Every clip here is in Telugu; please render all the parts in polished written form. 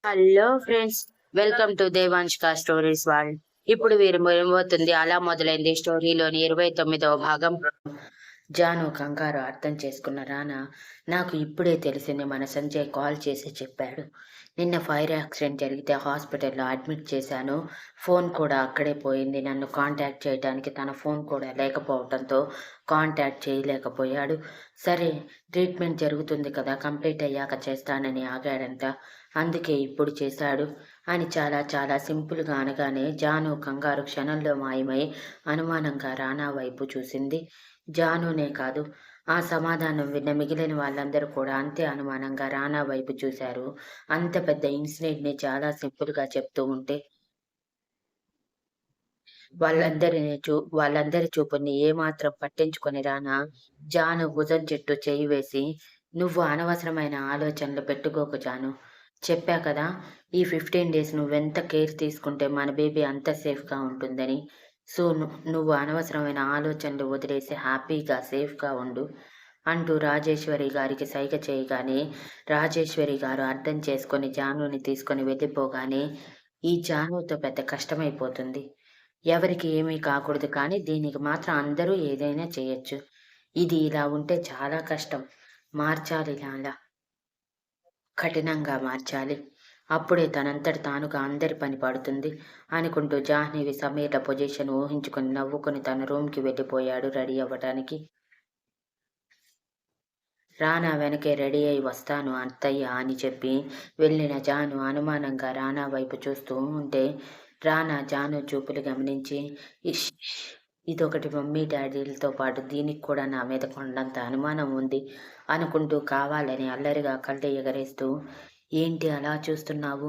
హలో ఫ్రెండ్స్, వెల్కమ్ టు దేవాంష్క స్టోరీస్ వరల్డ్. ఇప్పుడు వీరు ఏమవుతుంది అలా మొదలైంది స్టోరీలోని 29వ భాగం. జాను కంగారు అర్థం చేసుకున్న రానా, నాకు ఇప్పుడే తెలిసింది, మన సంజయ్ కాల్ చేసి చెప్పాడు. నిన్న ఫైర్ యాక్సిడెంట్ జరిగితే హాస్పిటల్లో అడ్మిట్ చేశాను. ఫోన్ కూడా అక్కడే పోయింది. నన్ను కాంటాక్ట్ చేయడానికి తన ఫోన్ కూడా లేకపోవడంతో కాంటాక్ట్ చేయలేకపోయాడు. సరే, ట్రీట్మెంట్ జరుగుతుంది కదా, కంప్లీట్ అయ్యాక చేస్తానని ఆగాడంట. అందుకే ఇప్పుడు చేశాడు అని చాలా చాలా సింపుల్గా అనగానే జాను కంగారు క్షణంలో మాయమై అనుమానంగా రానా వైపు చూసింది. జానునే కాదు, ఆ సమాధానం విన్న మిగిలిన వాళ్ళందరూ కూడా అంతే అనుమానంగా రానా వైపు చూశారు. అంత పెద్ద ఇన్సిడెంట్ని చాలా సింపుల్గా చెప్తూ ఉంటే వాళ్ళందరి చూపుని ఏమాత్రం పట్టించుకొని రానా జాను భుజం చుట్టూ చేయి వేసి, నువ్వు అనవసరమైన ఆలోచనలు పెట్టుకోకు జాను. చెప్పా కదా, ఈ 15 డేస్ నువ్వెంత కేర్ తీసుకుంటే మన బేబీ అంత సేఫ్గా ఉంటుందని. సో నువ్వు అనవసరమైన ఆలోచనలు వదిలేసి హ్యాపీగా సేఫ్గా ఉండు అంటూ రాజేశ్వరి గారికి సైగ చేయగానే రాజేశ్వరి గారు అర్థం చేసుకొని జానుని తీసుకొని వెళ్ళిపోగానే, ఈ జానుతో పెద్ద కష్టమైపోతుంది. ఎవరికి ఏమీ కాకూడదు, కానీ దీనికి మాత్రం అందరూ ఏదైనా చేయొచ్చు. ఇది ఇలా ఉంటే చాలా కష్టం. మార్చాలి, అలా కఠినంగా మార్చాలి. అప్పుడే తనంతట తానుగా అందరి పని పడుతుంది అనుకుంటూ జాహ్నవి సమీర్ల పొజిషన్ ఊహించుకుని నవ్వుకుని తన రూమ్కి వెళ్ళిపోయాడు రెడీ అవ్వటానికి. రానా వెనకే రెడీ అయి వస్తాను అత్తయ్య అని చెప్పి వెళ్ళిన జాను అనుమానంగా రానా వైపు చూస్తూ ఉంటే రానా జాను చూపులు గమనించి, ఇష్, ఇదొకటి, మమ్మీ డాడీలతో పాటు దీనికి కూడా నా మీద కొండంత అనుమానం ఉంది అనుకుంటూ కావాలని అల్లరిగా కళ్ళు ఎగరేస్తూ, ఏంటి అలా చూస్తున్నావు?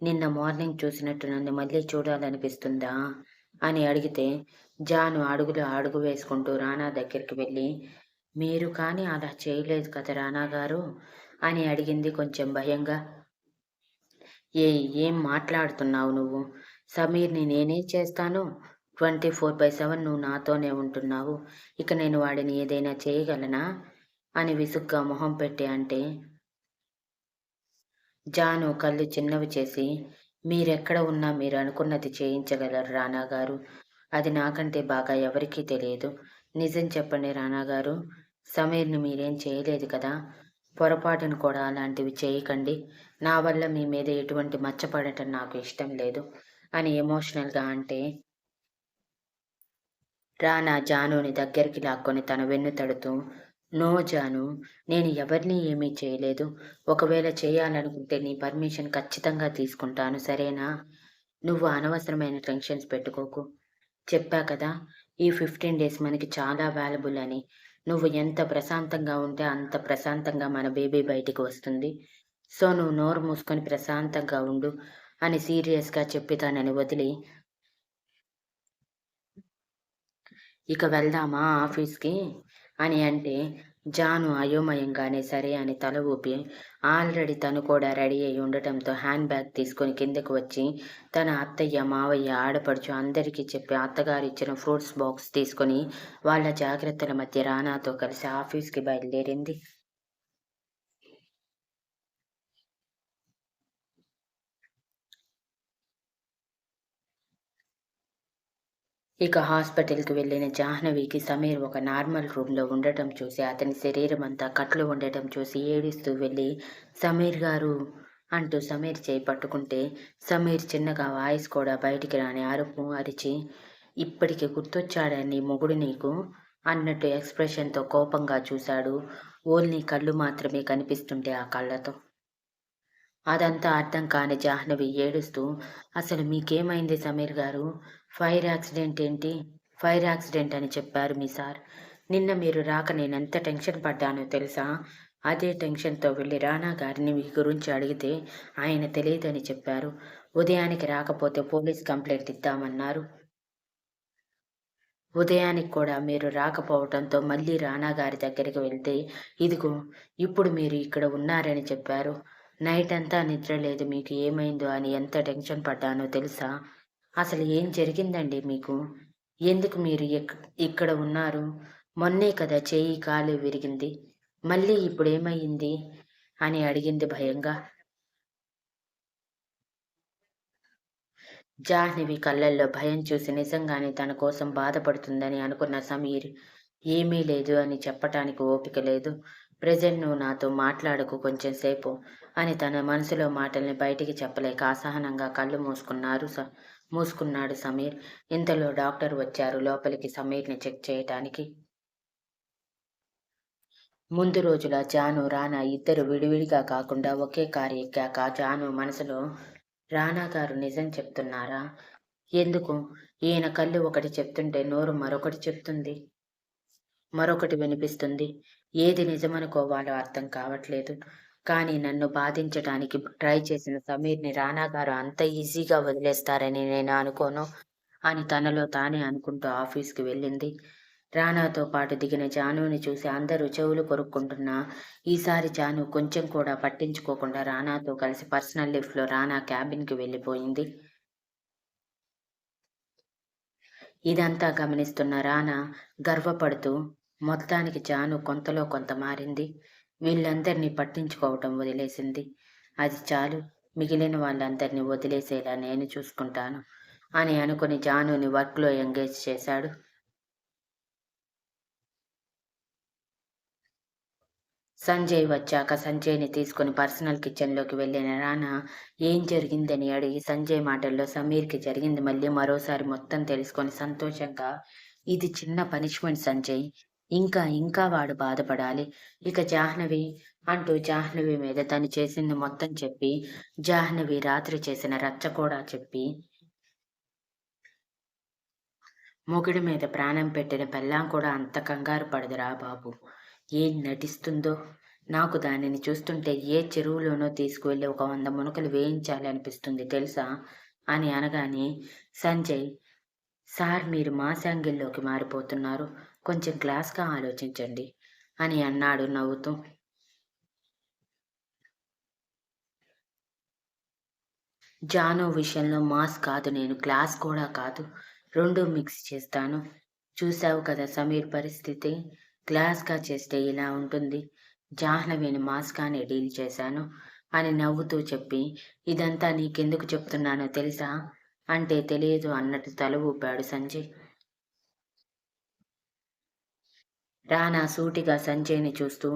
నిన్న మార్నింగ్ చూసినట్టు నన్ను మళ్ళీ చూడాలనిపిస్తుందా అని అడిగితే జాను అడుగులో అడుగు వేసుకుంటూ రానా దగ్గరికి వెళ్ళి, మీరు కానీ అలా చేయలేదు కదా రానా గారు అని అడిగింది కొంచెం భయంగా. ఏం మాట్లాడుతున్నావు నువ్వు? సమీర్ని నేనే చేస్తాను. 24/7 నువ్వు నాతోనే ఉంటున్నావు. ఇక నేను వాడిని ఏదైనా చేయగలనా అని విసుగ్గా మొహం పెట్టి అంటే జాను కళ్ళు చిన్నవి చేసి, మీరెక్కడ ఉన్నా మీరు అనుకున్నది చేయించగలరు రానా గారు. అది నాకంటే బాగా ఎవరికీ తెలియదు. నిజం చెప్పండి రానా గారు, సమీర్ని మీరేం చేయలేదు కదా? పొరపాటును కూడా అలాంటివి చేయకండి. నా వల్ల మీ మీద ఎటువంటి మచ్చపడటం నాకు ఇష్టం లేదు అని ఎమోషనల్గా అంటే రానా జానుని దగ్గరికి లాక్కొని తన వెన్ను తడుతూ, నో జాను, నేను ఎవరిని ఏమీ చేయలేదు. ఒకవేళ చేయాలనుకుంటే నీ పర్మిషన్ ఖచ్చితంగా తీసుకుంటాను, సరేనా? నువ్వు అనవసరమైన టెన్షన్స్ పెట్టుకోకు. చెప్పా కదా, ఈ 15 డేస్ మనకి చాలా వాల్యుబుల్ అని. నువ్వు ఎంత ప్రశాంతంగా ఉంటే అంత ప్రశాంతంగా మన బేబీ బయటికి వస్తుంది. సో నువ్వు నోరు మూసుకొని ప్రశాంతంగా ఉండు అని సీరియస్గా చెప్పి తనని వదిలి, ఇక వెళ్దామా ఆఫీస్కి అని అంటే జాను అయోమయంగానే సరే అని తల ఊపి, ఆల్రెడీ తను కూడా రెడీ అయి ఉండటంతో హ్యాండ్ బ్యాగ్ తీసుకొని కిందకు వచ్చి తన అత్తయ్య మావయ్య ఆడపడుచు అందరికీ చెప్పి అత్తగారు ఇచ్చిన ఫ్రూట్స్ బాక్స్ తీసుకొని వాళ్ళ జాగ్రత్తల మధ్య రానాతో కలిసి ఆఫీస్కి బయలుదేరింది. ఇక హాస్పిటల్కి వెళ్ళిన జాహ్నవికి సమీర్ ఒక నార్మల్ రూమ్లో ఉండటం చూసి, అతని శరీరం అంతా కట్లు ఉండటం చూసి ఏడుస్తూ వెళ్ళి, సమీర్ గారు అంటూ సమీర్ చేయి పట్టుకుంటే సమీర్ చిన్నగా వాయిస్ కూడా బయటికి రాని అరుపు అరిచి, ఇప్పటికి గుర్తొచ్చాడని మొగుడు నీకు అన్నట్టు ఎక్స్ప్రెషన్తో కోపంగా చూశాడు. ఓన్లీ కళ్ళు మాత్రమే కనిపిస్తుంటే ఆ కళ్ళతో. అదంతా అర్థం కాని జాహ్నవి ఏడుస్తూ, అసలు మీకేమైంది సమీర్ గారు? ఫైర్ యాక్సిడెంట్ ఏంటి? ఫైర్ యాక్సిడెంట్ అని చెప్పారు మీ సార్. నిన్న మీరు రాక నేనెంత టెన్షన్ పడ్డానో తెలుసా? అదే టెన్షన్తో వెళ్ళి రానా గారిని మీ గురించి అడిగితే ఆయన తెలియదని చెప్పారు. ఉదయానికి రాకపోతే పోలీస్ కంప్లైంట్ ఇద్దామన్నారు. ఉదయానికి కూడా మీరు రాకపోవటంతో మళ్ళీ రానా గారి దగ్గరికి వెళ్తే, ఇదిగో ఇప్పుడు మీరు ఇక్కడ ఉన్నారని చెప్పారు. నైట్ అంతా నిద్ర లేదు, మీకు ఏమైందో అని ఎంత టెన్షన్ పడ్డానో తెలుసా? అసలు ఏం జరిగిందండి మీకు? ఎందుకు మీరు ఇక్కడ ఉన్నారు? మొన్నే కదా చెయ్యి కాలు విరిగింది, మళ్ళీ ఇప్పుడేమయ్యింది అని అడిగింది భయంగా. జాహ్నవి కళ్ళల్లో భయం చూసి నిజంగానే తన కోసం బాధపడుతుందని అనుకున్న సమీర్, ఏమీ లేదు అని చెప్పటానికి ఓపిక లేదు. ప్రెజెంట్ నువ్వు నాతో మాట్లాడకు కొంచెం సేపు అని తన మనసులో మాటల్ని బయటికి చెప్పలేక అసహనంగా కళ్ళు మూసుకున్నాడు సమీర్. ఇంతలో డాక్టర్ వచ్చారు లోపలికి సమీర్ని చెక్ చేయటానికి. ముందు రోజుల జాను, రానా ఇద్దరు విడివిడిగా కాకుండా ఒకే కారు ఎక్కాక జాను మనసులో, రానా గారు నిజం చెప్తున్నారా? ఎందుకు? ఈయన కళ్ళు ఒకటి చెప్తుంటే నోరు మరొకటి చెప్తుంది. మరొకటి వినిపిస్తుంది. ఏది నిజమనుకోవాలో అర్థం కావట్లేదు. కానీ నన్ను బాధించటానికి ట్రై చేసిన సమీర్‌ని రానా గారు అంత ఈజీగా వదిలేస్తారని నేను అనుకోను అని తనలో తానే అనుకుంటూ ఆఫీస్‌కి వెళ్ళింది. రానాతో పాటు దిగిన జానుని చూసి అందరూ చెవులు కొరుక్కుంటున్నా, ఈసారి జాను కొంచెం కూడా పట్టించుకోకుండా రానాతో కలిసి పర్సనల్ లిఫ్ట్‌లో రానా క్యాబిన్‌కి వెళ్ళిపోయింది. ఇదంతా గమనిస్తున్న రానా గర్వపడుతూ, మొత్తానికి జాను కొంతలో కొంత మారింది. వీళ్ళందరినీ పట్టించుకోవటం వదిలేసింది. అది చాలు, మిగిలిన వాళ్ళందరినీ వదిలేసేలా నేను చూసుకుంటాను అని అనుకుని జానుని వర్క్‌లో ఎంగేజ్ చేశాడు. సంజయ్ వచ్చాక సంజయ్‌ని తీసుకొని పర్సనల్ కిచెన్‌లోకి వెళ్ళిన రానా ఏం జరిగిందని అడిగి సంజయ్ మాటల్లో సమీర్‌కి జరిగింది మళ్ళీ మరోసారి మొత్తం తెలుసుకొని సంతోషంగా, ఇది చిన్న పనిష్మెంట్ సంజయ్. ఇంకా ఇంకా వాడు బాధపడాలి. ఇక జాహ్నవి అంటూ జాహ్నవి మీద తను చేసింది మొత్తం చెప్పి, జాహ్నవి రాత్రి చేసిన రచ్చ కూడా చెప్పి, మొగుడి మీద ప్రాణం పెట్టిన పెళ్ళాం కూడా అంత కంగారు పడదురా బాబు. ఏం నటిస్తుందో! నాకు దానిని చూస్తుంటే ఏ చెరువులోనో తీసుకువెళ్ళి ఒక 100 మునకలు వేయించాలి అనిపిస్తుంది తెలుసా? అని అనగానే సంజయ్, సార్ మీరు మాస్ యాంగిల్‌లోకి మారిపోతున్నారు. కొంచెం క్లాస్‌గా ఆలోచించండి అని అన్నాడు నవ్వుతూ. జాను విషయంలో మాస్ కాదు నేను, క్లాస్ కూడా కాదు. 2 మిక్స్ చేస్తాను. చూసావు కదా సమీర్ పరిస్థితి. క్లాస్‌గా చేస్తే ఇలా ఉంటుంది. జాహ్నవిని మాస్‌గానే డీల్ చేశాను అని నవ్వుతూ చెప్పి, ఇదంతా నీకెందుకు చెప్తున్నానో తెలుసా? అంటే తెలియదు అన్నట్టు తల ఊపాడు సంజయ్. రానా సూటిగా సంజయ్‌ని చూస్తూ,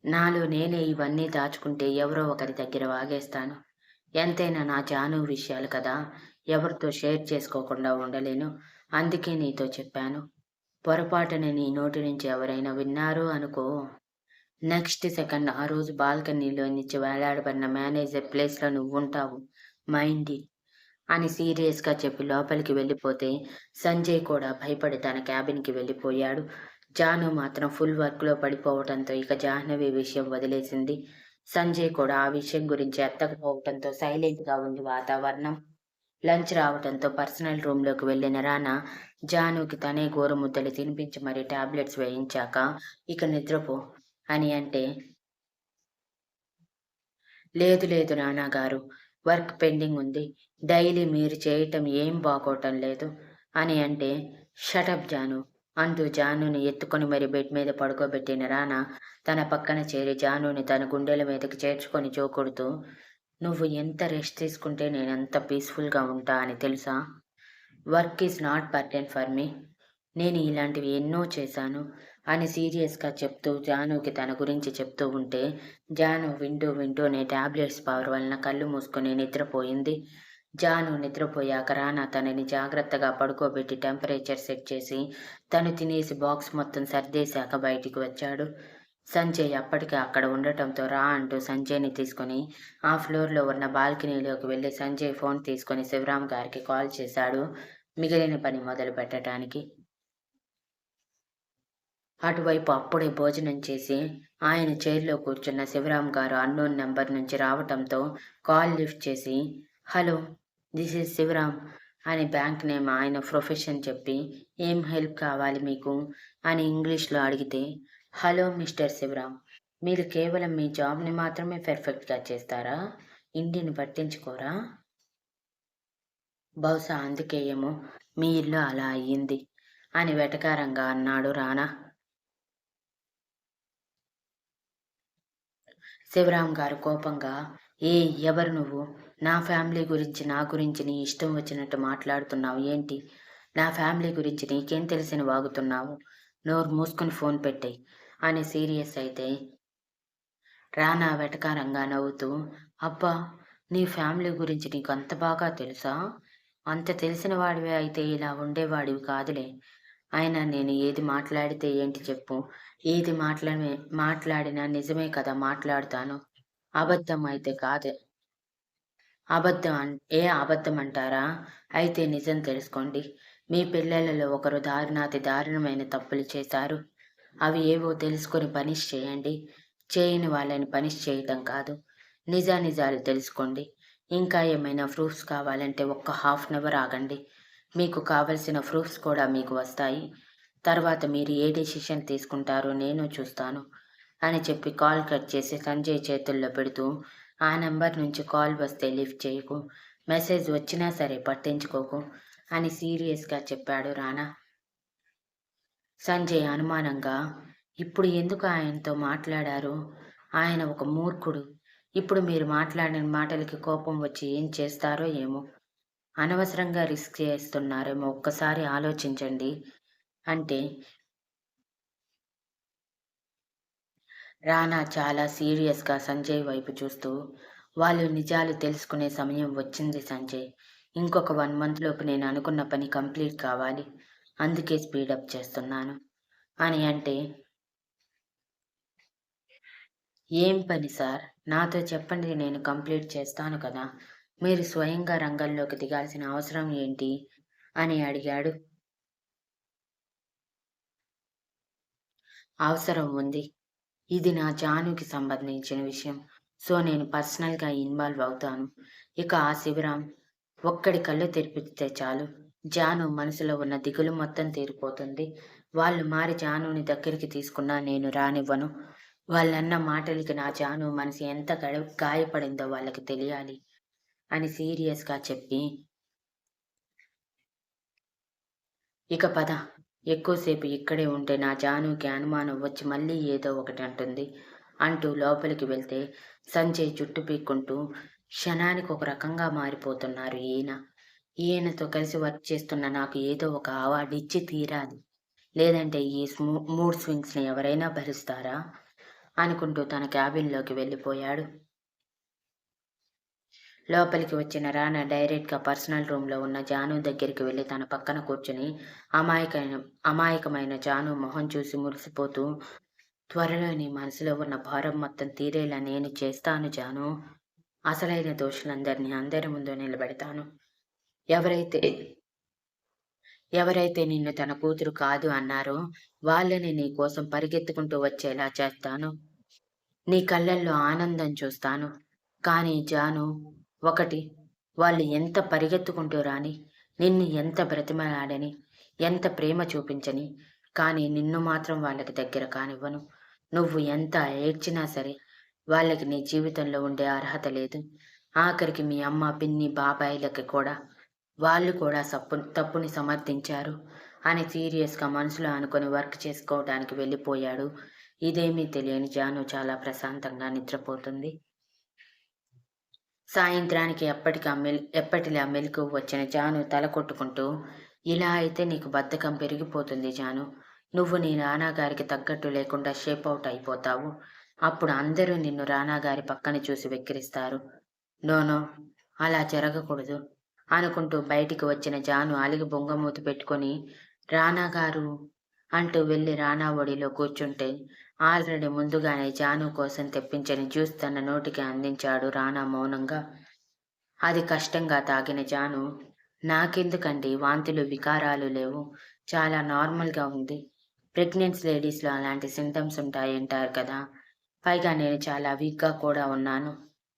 నాలో నేనే ఇవన్నీ దాచుకుంటే ఎవరో ఒకరి దగ్గర వాగేస్తాను. ఎంతైనా నా జాను విషయాలు కదా! ఎవరితో షేర్ చేసుకోకుండా ఉండలేను. అందుకే నీతో చెప్పాను. పొరపాటున నీ నోటి నుంచి ఎవరైనా విన్నారో అనుకో, నెక్స్ట్ సెకండ్ ఆ రోజు బాల్కనీలో నుంచి వేలాడబడిన మేనేజర్ ప్లేస్‌లో నువ్వుంటావు. మైండ్ ఇట్ అని సీరియస్‌గా చెప్పి లోపలికి వెళ్ళిపోతే, సంజయ్ కూడా భయపడి తన క్యాబిన్‌కి వెళ్ళిపోయాడు. జాను మాత్రం ఫుల్ వర్క్‌లో పడిపోవటంతో ఇక జాహ్నవి విషయం వదిలేసింది. సంజయ్ కూడా ఆ విషయం గురించి ఎత్తకపోవటంతో సైలెంట్‌గా ఉంది వాతావరణం. లంచ్ రావటంతో పర్సనల్ రూమ్‌లోకి వెళ్ళిన రానా, జానుకి తనే గోరుముద్దలు తినిపించి మరీ టాబ్లెట్స్ వేయించాక, ఇక నిద్రపో అని అంటే, లేదు లేదు నాన్నగారు, వర్క్ పెండింగ్ ఉంది. డైలీ మీరు చేయటం ఏం బాగోటం లేదు అని అంటే, షటప్ జాను అంటూ జానుని ఎత్తుకొని మరి బెడ్ మీద పడుకోబెట్టిన రానా తన పక్కన చేరి జానుని తన గుండెల మీదకి చేర్చుకొని జోకొడుతూ, నువ్వు ఎంత రెస్ట్ తీసుకుంటే నేనంత పీస్‌ఫుల్‌గా ఉంటా అని తెలుసా? Work is not burden for me. నేను ఇలాంటివి ఎన్నో చేశాను అని సీరియస్‌గా చెప్తూ జానుకి తన గురించి చెప్తూ ఉంటే, జాను వింటూ వింటూనే టాబ్లెట్స్ పవర్ వలన కళ్ళు మూసుకొని నిద్రపోయింది. జాను నిద్రపోయాక రానా తనని జాగ్రత్తగా పడుకోబెట్టి టెంపరేచర్ సెట్ చేసి, తను తినేసి బాక్స్ మొత్తం సర్దేశాక బయటికి వచ్చాడు. సంజయ్ అప్పటికే అక్కడ ఉండటంతో రా అంటూ సంజయ్‌ని తీసుకొని ఆ ఫ్లోర్‌లో ఉన్న బాల్కనీలోకి వెళ్లి సంజయ్ ఫోన్ తీసుకొని శివరాం గారికి కాల్ చేశాడు మిగిలిన పని మొదలుపెట్టటానికి. అటువైపు అప్పుడే భోజనం చేసి ఆయన చైర్‌లో కూర్చున్న శివరాం గారు అన్నోన్ నంబర్ నుంచి రావటంతో కాల్ లిఫ్ట్ చేసి, హలో! దిస్ ఈజ్ శివరాం అని బ్యాంక్ నేమ్ ఆయన ప్రొఫెషన్ చెప్పి, ఏం హెల్ప్ కావాలి మీకు అని ఇంగ్లీష్‌లో అడిగితే, హలో మిస్టర్ శివరాం, మీరు కేవలం మీ జాబ్‌ని మాత్రమే పర్ఫెక్ట్‌గా చేస్తారా? ఇంటిని పట్టించుకోరా? బహుశా అందుకే ఏమో మీ ఇల్లు అలా అయ్యింది అని వెటకారంగా అన్నాడు రానా. శివరాం గారు కోపంగా, ఏయ్! ఎవరు నువ్వు? నా ఫ్యామిలీ గురించి, నా గురించి నీ ఇష్టం వచ్చినట్టు మాట్లాడుతున్నావు ఏంటి? నా ఫ్యామిలీ గురించి నీకేం తెలిసని వాగుతున్నావు? నోరు మూసుకొని ఫోన్ పెట్టేయి అని సీరియస్ అయితే, రానా వెటకారంగా నవ్వుతూ, అబ్బా! నీ ఫ్యామిలీ గురించి నీకు అంత బాగా తెలుసా? అంత తెలిసిన వాడివే అయితే ఇలా ఉండేవాడివి కాదులే. అయినా నేను ఏది మాట్లాడితే ఏంటి చెప్పు? ఏది మాట్లాడినా నిజమే కదా మాట్లాడుతాను. అబద్ధం అయితే కాదు. అబద్ధం అంటారా? అయితే నిజం తెలుసుకోండి. మీ పిల్లలలో ఒకరు దారుణాతి దారుణమైన తప్పులు చేశారు. అవి ఏవో తెలుసుకొని పనిష్ చేయండి. చేయని వాళ్ళని పనిష్ చేయటం కాదు. నిజానిజాలు తెలుసుకోండి. ఇంకా ఏమైనా ప్రూఫ్స్ కావాలంటే ఒక్క హాఫ్ అన్ అవర్ ఆగండి. మీకు కావలసిన ప్రూఫ్స్ కూడా మీకు వస్తాయి. తర్వాత మీరు ఏ డెసిషన్ తీసుకుంటారో నేను చూస్తాను అని చెప్పి కాల్ కట్ చేసి సంజయ్ చేతుల్లో పెడుతూ, ఆ నంబర్ నుంచి కాల్ వస్తే లిఫ్ట్ చేయకు. మెసేజ్ వచ్చినా సరే పట్టించుకోకు అని సీరియస్‌గా చెప్పాడు రానా. సంజయ్ అనుమానంగా, ఇప్పుడు ఎందుకు ఆయనతో మాట్లాడారు? ఆయన ఒక మూర్ఖుడు. ఇప్పుడు మీరు మాట్లాడిన మాటలకి కోపం వచ్చి ఏం చేస్తారో ఏమో! అనవసరంగా రిస్క్ చేస్తున్నారేమో ఒక్కసారి ఆలోచించండి అంటే, రానా చాలా సీరియస్‌గా సంజయ్ వైపు చూస్తూ, వాళ్ళు నిజాలు తెలుసుకునే సమయం వచ్చింది సంజయ్. ఇంకొక 1 మంత్‌లోపు నేను అనుకున్న పని కంప్లీట్ కావాలి. అందుకే స్పీడప్ చేస్తున్నాను అని అంటే, ఏం పని సార్? నాతో చెప్పండి నేను కంప్లీట్ చేస్తాను కదా! మీరు స్వయంగా రంగంలోకి దిగాల్సిన అవసరం ఏంటి? అని అడిగాడు. అవసరం ఉంది. ఇది నా జానుకి సంబంధించిన విషయం. సో, నేను పర్సనల్‌గా ఇన్వాల్వ్ అవుతాను. ఇక ఆ శివరాం ఒక్కడి కళ్ళు తెరిపిస్తే చాలు. జాను మనసులో ఉన్న దిగులు మొత్తం తీరిపోతుంది. వాళ్ళు మారి జానుని దగ్గరికి తీసుకున్నా నేను రానివ్వను. వాళ్ళన్న మాటలకి నా జాను మనసు ఎంత గాయపడిందో వాళ్ళకి తెలియాలి అని సీరియస్‌గా చెప్పి, ఇక పద. ఎక్కువసేపు ఇక్కడే ఉంటే నా జానుకి అనుమానం వచ్చి మళ్ళీ ఏదో ఒకటి అంటుంది అంటూ లోపలికి వెళ్తే, సంజయ్ జుట్టు పీక్కుంటూ, క్షణానికి ఒక రకంగా మారిపోతున్నారు ఈయన. ఈయనతో కలిసి వర్క్ చేస్తున్న నాకు ఏదో ఒక అవార్డు ఇచ్చి తీరాలి. లేదంటే ఈ మూడ్ స్వింగ్స్‌ని ఎవరైనా భరిస్తారా? అనుకుంటూ తన క్యాబిన్‌లోకి వెళ్ళిపోయాడు. లోపలికి వచ్చిన రానా డైరెక్ట్‌గా పర్సనల్ రూమ్‌లో ఉన్న జాను దగ్గరికి వెళ్లి తన పక్కన కూర్చొని అమాయకమైన జాను మొహం చూసి మురిసిపోతూ, త్వరలో నీ మనసులో ఉన్న భారం మొత్తం తీరేలా నేను చేస్తాను జాను. అసలైన దోషులందరినీ అందరి ముందు నిలబెడతాను. ఎవరైతే ఎవరైతే నిన్ను తన కూతురు కాదు అన్నారో వాళ్ళని నీ కోసం పరిగెత్తుకుంటూ వచ్చేలా చేస్తాను. నీ కళ్ళల్లో ఆనందం చూస్తాను. కానీ జాను, ఒకటి, వాళ్ళు ఎంత పరిగెత్తుకుంటూ రాని, నిన్ను ఎంత బ్రతిమలాడని, ఎంత ప్రేమ చూపించని, కానీ నిన్ను మాత్రం వాళ్ళకి దగ్గర కానివ్వను. నువ్వు ఎంత ఏడ్చినా సరే, వాళ్ళకి నీ జీవితంలో ఉండే అర్హత లేదు. ఆఖరికి మీ అమ్మ, పిన్ని, బాబాయిలకి కూడా. వాళ్ళు కూడా తప్పుని సమర్థించారు అని సీరియస్‌గా మనసులో అనుకొని వర్క్ చేసుకోవడానికి వెళ్ళిపోయాడు. ఇదేమీ తెలియని జాను చాలా ప్రశాంతంగా నిద్రపోతుంది. సాయంత్రానికి ఎప్పటిలా మెలకువ వచ్చిన జాను తల కొట్టుకుంటూ, ఇలా అయితే నీకు బద్ధకం పెరిగిపోతుంది జాను. నువ్వు నీ నాన్నగారికి తగ్గట్టు లేకుండా షేప్ ఔట్ అయిపోతావు. అప్పుడు అందరూ నిన్ను రానాగారి పక్కన చూసి వెక్కిరిస్తారు. నో నో, అలా జరగకూడదు అనుకుంటూ బయటికి వచ్చిన జాను అలిగి బొంగమూతి పెట్టుకొని, రానాగారు అంటూ వెళ్ళి రానా ఒడిలో కూర్చుంటే, ఆల్రెడీ ముందుగానే జాను కోసం తెప్పించిన జ్యూస్ తన నోటికి అందించాడు రానా మౌనంగా. అది కష్టంగా తాగిన జాను, నాకెందుకండి వాంతులు, వికారాలు లేవు. చాలా నార్మల్‌గా ఉంది. ప్రెగ్నెన్సీ లేడీస్‌లో అలాంటి సింప్టమ్స్ ఉంటాయంటారు కదా! పైగా నేను చాలా వీక్‌గా కూడా ఉన్నాను.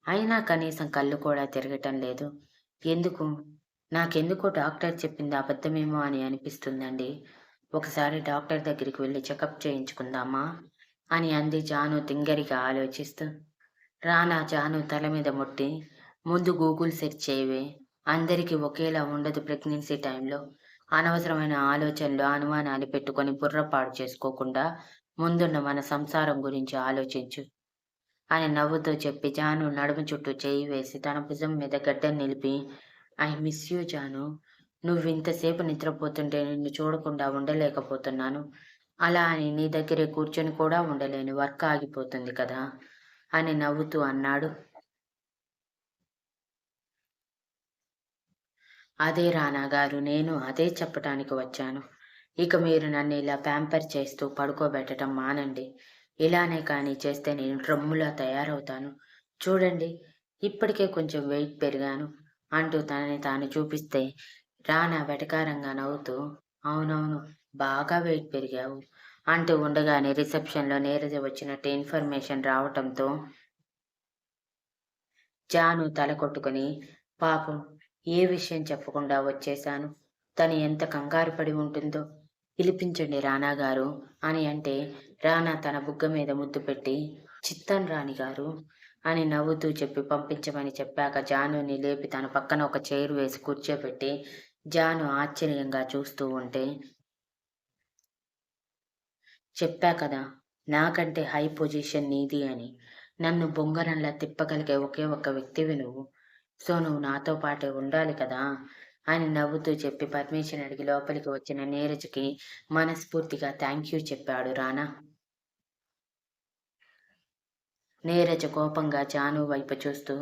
అయినా కనీసం కళ్ళు కూడా తిరగటం లేదు. ఎందుకు? నాకెందుకో డాక్టర్ చెప్పింది అబద్ధమేమో అని అనిపిస్తుందండి. ఒకసారి డాక్టర్ దగ్గరికి వెళ్లి చెకప్ చేయించుకుందామా? అని అంది జాను తింగరిగా ఆలోచిస్తూ. రానా జాను తల మీద ముట్టి, ముందు గూగుల్ సెర్చ్ చేయవే. అందరికీ ఒకేలా ఉండదు ప్రెగ్నెన్సీ టైంలో. అనవసరమైన ఆలోచనలు, అనుమానాలు పెట్టుకొని బుర్ర పాడు చేసుకోకుండా ముందున్న మన సంసారం గురించి ఆలోచించు అని నవ్వుతూ చెప్పి జాను నడుము చుట్టూ చేయి వేసి తన భుజం మీద గడ్డం నిలిపి, ఐ మిస్ యూ జాను. నువ్వింతసేపు నిద్రపోతుంటే నిన్ను చూడకుండా ఉండలేకపోతున్నాను. అలా అని నీ దగ్గరే కూర్చొని కూడా ఉండలేను. వర్క్ ఆగిపోతుంది కదా! అని నవ్వుతూ అన్నాడు. అదే రానా గారు, నేను అదే చెప్పటానికి వచ్చాను. ఇక మీరు నన్ను ఇలా ప్యాంపర్ చేస్తూ పడుకోబెట్టడం మానండి. ఇలానే కానీ చేస్తే నేను డ్రమ్ములా తయారవుతాను. చూడండి, ఇప్పటికే కొంచెం వెయిట్ పెరిగాను అంటూ తనని తాను చూపిస్తే రానా వెటకారంగా నవ్వుతూ, అవునవును, బాగా వెయిట్ పెరిగావు అంటూ ఉండగానే రిసెప్షన్‌లో నీరజ వచ్చినట్టు ఇన్ఫర్మేషన్ రావటంతో జాను తల కొట్టుకుని, పాపం, ఏ విషయం చెప్పకుండా వచ్చేశాను. తను ఎంత కంగారు పడి ఉంటుందో. పిలిపించండి రానా గారు అని అంటే రానా తన బుగ్గ మీద ముద్దు పెట్టి, చిత్తం రాణి గారు అని నవ్వుతూ చెప్పి పంపించమని చెప్పాక జానుని లేపి తన పక్కన ఒక చైర్ వేసి కూర్చోబెట్టి జాను ఆశ్చర్యంగా చూస్తూ ఉంటే, చెప్పా కదా, నాకంటే హై పొజిషన్ నీది అని. నన్ను బొంగరంలా తిప్పగలిగే ఒకే ఒక్క వ్యక్తివి నువ్వు. సో నువ్వు నాతో పాటే ఉండాలి కదా! అని నవ్వుతూ చెప్పి పర్మిషన్ అడిగి లోపలికి వచ్చిన నీరజకి మనస్ఫూర్తిగా థాంక్ యూ చెప్పాడు రానా. నీరజ కోపంగా జాను వైపు చూస్తూ,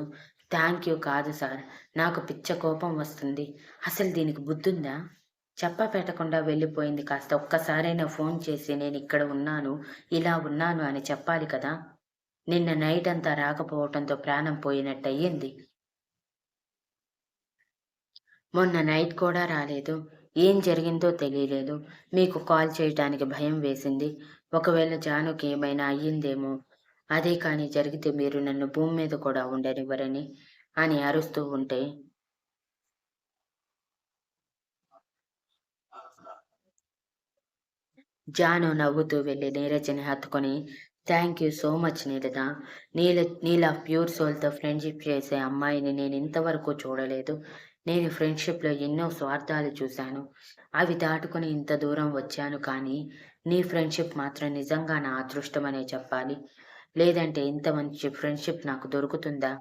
థాంక్ యూ కాదు సార్. నాకు పిచ్చ కోపం వస్తుంది. అసలు దీనికి బుద్ధుందా? చెప్పా పెట్టకుండా వెళ్ళిపోయింది. కాస్త ఒక్కసారైనా ఫోన్ చేసి నేనిక్కడ ఉన్నాను, ఇలా ఉన్నాను అని చెప్పాలి కదా! నిన్న నైట్ అంతా రాకపోవటంతో ప్రాణం పోయినట్టయింది. మొన్న నైట్ కూడా రాలేదు. ఏం జరిగిందో తెలియలేదు. మీకు కాల్ చేయటానికి భయం వేసింది. ఒకవేళ జానుకి ఏమైనా అయ్యిందేమో! అదే కానీ జరిగితే మీరు నన్ను భూమి మీద కూడా ఉండనివ్వరని అని అరుస్తూ ఉంటే, జాను నవ్వుతూ వెళ్లి నీరజని హత్తుకొని, thank you so much Neeraja. నీలా ప్యూర్ సోల్‌తో ఫ్రెండ్‌షిప్ చేసే అమ్మాయిని నేనింతవరకు చూడలేదు. నేను ఫ్రెండ్‌షిప్‌లో ఎన్నో స్వార్థాలు చూశాను. అవి దాటుకొని ఇంత దూరం వచ్చాను కానీ, నీ ఫ్రెండ్‌షిప్ మాత్రం నిజంగా నా అదృష్టమనే చెప్పాలి. లేదంటే ఇంత మంచి ఫ్రెండ్‌షిప్ నాకు దొరుకుతుందా?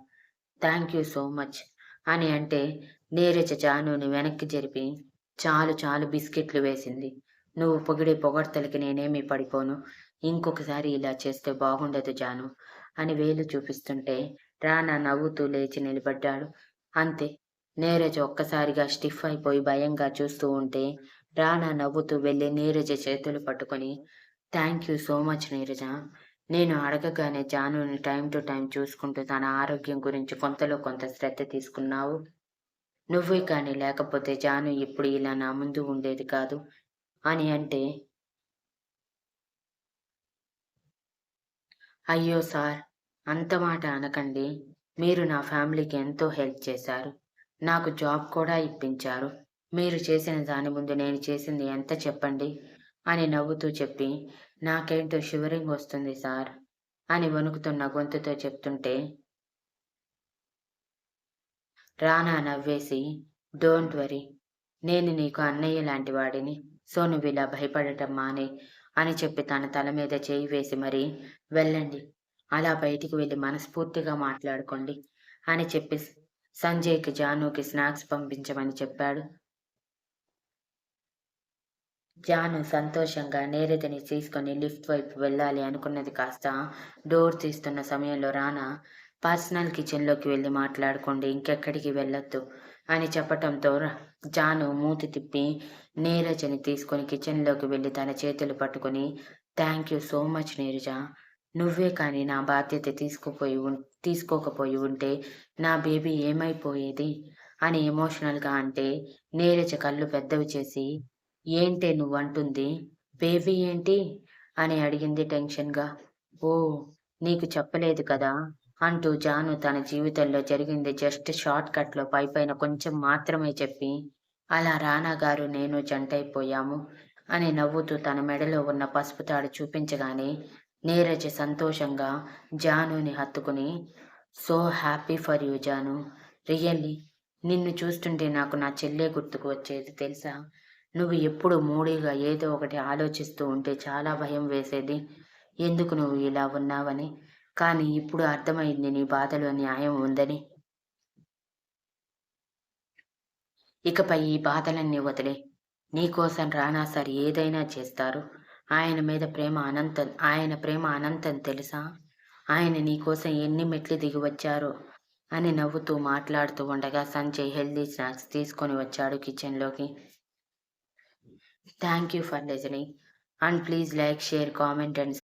థాంక్ యూ సో మచ్ అని అంటే నీరజ జానుని వెనక్కి జరిపి, చాలు చాలు బిస్కెట్లు వేసింది. నువ్వు పొగిడే పొగడ్తలకి నేనేమీ పడిపోను. ఇంకొకసారి ఇలా చేస్తే బాగుండదు జాను అని వేలు చూపిస్తుంటే రానా నవ్వుతూ లేచి నిలబడ్డాడు. అంతే. నీరజ ఒక్కసారిగా స్టిఫ్ అయిపోయి భయంగా చూస్తూ ఉంటే రానా నవ్వుతూ వెళ్ళి నీరజ చేతులు పట్టుకొని, thank you so much Neeraja. నేను అడగగానే జానుని టైమ్ టు టైమ్ చూసుకుంటూ తన ఆరోగ్యం గురించి కొంతలో కొంత శ్రద్ధ తీసుకున్నావు. నువ్వే కానీ లేకపోతే జాను ఇప్పుడు ఇలా నా ముందు ఉండేది కాదు అని అంటే, అయ్యో సార్, అంత మాట అనకండి. మీరు నా ఫ్యామిలీకి ఎంతో హెల్ప్ చేశారు. నాకు జాబ్ కూడా ఇప్పించారు. మీరు చేసిన దాని ముందు నేను చేసింది ఎంత చెప్పండి అని నవ్వుతూ చెప్పి, నాకేంటో షివరింగ్ వస్తుంది సార్ అని వణుకుతున్న గొంతుతో చెప్తుంటే రానా నవ్వేసి, డోంట్ వరీ, నేను నీకు అన్నయ్య లాంటి వాడిని. సో నువ్విలా భయపడటం మానేయ్ అని చెప్పి తన తల మీద చేయి వేసి మరీ, వెళ్ళండి. అలా బయటికి వెళ్లి మనస్ఫూర్తిగా మాట్లాడుకోండి అని చెప్పి సంజయ్‌కి, జానుకి స్నాక్స్ పంపించమని చెప్పాడు. జాను సంతోషంగా నీరజని తీసుకొని లిఫ్ట్ వైపు వెళ్ళాలి అనుకున్నది కాస్త డోర్ తీస్తున్న సమయంలో రానా, పర్సనల్ కిచెన్‌లోకి వెళ్లి మాట్లాడుకోండి. ఇంకెక్కడికి వెళ్ళొద్దు అని చెప్పటంతో జాను మూతి తిప్పి నీరజని తీసుకొని కిచెన్‌లోకి వెళ్లి తన చేతులు పట్టుకొని, thank you so much Neeraja. నువ్వే కానీ నా బాధ్యత తీసుకోకపోయి ఉంటే నా బేబీ ఏమైపోయేది అని ఎమోషనల్‌గా అంటే నీరజ కళ్ళు పెద్దవి చేసి, ఏంటే నువ్వంటుంది? బేబీ ఏంటి? అని అడిగింది టెన్షన్‌గా. ఓహ్! నీకు చెప్పలేదు కదా! అంటూ జాను తన జీవితంలో జరిగింది జస్ట్ షార్ట్ కట్‌లో పైపైన కొంచెం మాత్రమే చెప్పి, అలా రానా గారు నేను జంటైపోయాము అని నవ్వుతూ తన మెడలో ఉన్న పసుపు తాడు చూపించగానే నీరజ సంతోషంగా జానుని హత్తుకుని, so happy for you Janu. Really నిన్ను చూస్తుంటే నాకు నా చెల్లె గుర్తుకు వచ్చేది తెలుసా? నువ్వు ఎప్పుడు మూడీగా ఏదో ఒకటి ఆలోచిస్తూ ఉంటే చాలా భయం వేసేది. ఎందుకు నువ్వు ఇలా ఉన్నావని. కానీ ఇప్పుడు అర్థమైంది నీ బాధలో న్యాయం ఉందని. ఇకపై ఈ బాధలన్నీ వదిలే. నీకోసం రానా సార్ ఏదైనా చేస్తారు. ఆయన ప్రేమ అనంతం తెలుసా? ఆయన నీకోసం ఎన్ని మెట్లు దిగి వచ్చారో అని నవ్వుతూ మాట్లాడుతూ ఉండగా సంజయ్ హెల్దీ స్నాక్స్ తీసుకొని వచ్చాడు కిచెన్లోకి. Thank you for listening and please like, share, comment and